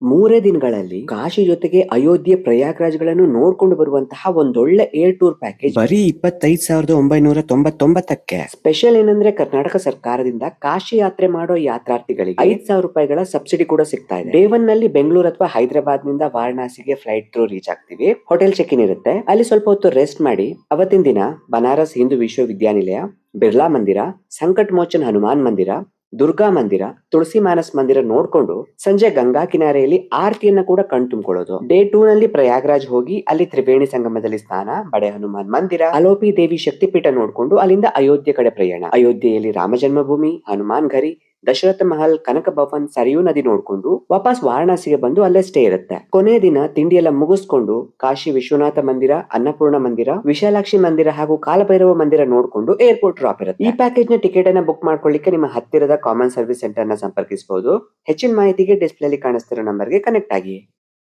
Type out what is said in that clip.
ಮೂರೇ ದಿನಗಳಲ್ಲಿ ಕಾಶಿ ಜೊತೆಗೆ ಅಯೋಧ್ಯೆ ಪ್ರಯಾಗ್ರಾಜ್ಗಳನ್ನು ನೋಡ್ಕೊಂಡು ಬರುವಂತಹ ಒಂದೊಳ್ಳೆ ಏರ್ ಟೂರ್ ಪ್ಯಾಕೇಜ್ ಬರೀ 25,999ಕ್ಕೆ. ಸ್ಪೆಷಲ್ ಏನಂದ್ರೆ ಕರ್ನಾಟಕ ಸರ್ಕಾರದಿಂದ ಕಾಶಿ ಯಾತ್ರೆ ಮಾಡೋ ಯಾತ್ರಾರ್ಥಿಗಳಿಗೆ 5,000 ರೂಪಾಯಿಗಳ ಸಬ್ಸಿಡಿ ಕೂಡ ಸಿಗ್ತಾ ಇದೆ. ಡೇ 1 ನಲ್ಲಿ ಬೆಂಗಳೂರು ಅಥವಾ ಹೈದರಾಬಾದ್ ನಿಂದ ವಾರಣಾಸಿಗೆ ಫ್ಲೈಟ್ ಥ್ರೂ ರೀಚ್ ಆಗ್ತೀವಿ. ಹೋಟೆಲ್ ಚೆಕ್ ಇನ್ ಇರುತ್ತೆ, ಅಲ್ಲಿ ಸ್ವಲ್ಪ ಹೊತ್ತು ರೆಸ್ಟ್ ಮಾಡಿ ಅವತ್ತಿನ ದಿನ ಬನಾರಸ್ ಹಿಂದೂ ವಿಶ್ವವಿದ್ಯಾನಿಲಯ, ಬಿರ್ಲಾ ಮಂದಿರ, ಸಂಕಟ್ ಮೋಚನ್ ಹನುಮಾನ್ ಮಂದಿರ, ದುರ್ಗಾ ಮಂದಿರ, ತುಳಸಿ ಮಾನಸ್ ಮಂದಿರ ನೋಡ್ಕೊಂಡು ಸಂಜೆ ಗಂಗಾ ಕಿನಾರೆಯಲ್ಲಿ ಆರತಿಯನ್ನ ಕೂಡ ಕಣ್ ತುಂಬಿಕೊಳ್ಳೋದು. ಡೇ 2 ನಲ್ಲಿ ಪ್ರಯಾಗ್ರಾಜ್ ಹೋಗಿ ಅಲ್ಲಿ ತ್ರಿವೇಣಿ ಸಂಗಮದಲ್ಲಿ ಸ್ನಾನ, ಬಡೆ ಹನುಮಾನ್ ಮಂದಿರ, ಅಲೋಪಿ ದೇವಿ ಶಕ್ತಿಪೀಠ ನೋಡ್ಕೊಂಡು ಅಲ್ಲಿಂದ ಅಯೋಧ್ಯೆ ಕಡೆ ಪ್ರಯಾಣ. ಅಯೋಧ್ಯೆಯಲ್ಲಿ ರಾಮ ಜನ್ಮಭೂಮಿ, ಹನುಮಾನ್ ಘರಿ, ದಶರಥ ಮಹಲ್, ಕನಕ ಭವನ್, ಸರಿಯೂ ನದಿ ನೋಡ್ಕೊಂಡು ವಾಪಸ್ ವಾರಣಾಸಿಗೆ ಬಂದು ಅಲ್ಲೇ ಸ್ಟೇ ಇರುತ್ತೆ. ಕೊನೆ ದಿನ ತಿಂಡಿ ಎಲ್ಲ ಮುಗಿಸ್ಕೊಂಡು ಕಾಶಿ ವಿಶ್ವನಾಥ ಮಂದಿರ, ಅನ್ನಪೂರ್ಣ ಮಂದಿರ, ವಿಶಾಲಾಕ್ಷಿ ಮಂದಿರ ಹಾಗೂ ಕಾಲಭೈರವ ಮಂದಿರ ನೋಡ್ಕೊಂಡು ಏರ್ಪೋರ್ಟ್ ಡ್ರಾಪ್ ಇರುತ್ತೆ. ಈ ಪ್ಯಾಕೇಜ್ ನ ಟಿಕೆಟ್ ಅನ್ನ ಬುಕ್ ಮಾಡ್ಕೊಳ್ಳಿಕ್ಕೆ ನಿಮ್ಮ ಹತ್ತಿರದ ಕಾಮನ್ ಸರ್ವಿಸ್ ಸೆಂಟರ್ ನ ಸಂಪರ್ಕಿಸಬಹುದು. ಹೆಚ್ಚಿನ ಮಾಹಿತಿಗೆ ಡಿಸ್ಪ್ಲೇ ಅಲ್ಲಿ ಕಾಣಿಸ್ತಿರೋ ನಂಬರ್ಗೆ ಕನೆಕ್ಟ್ ಆಗಿ.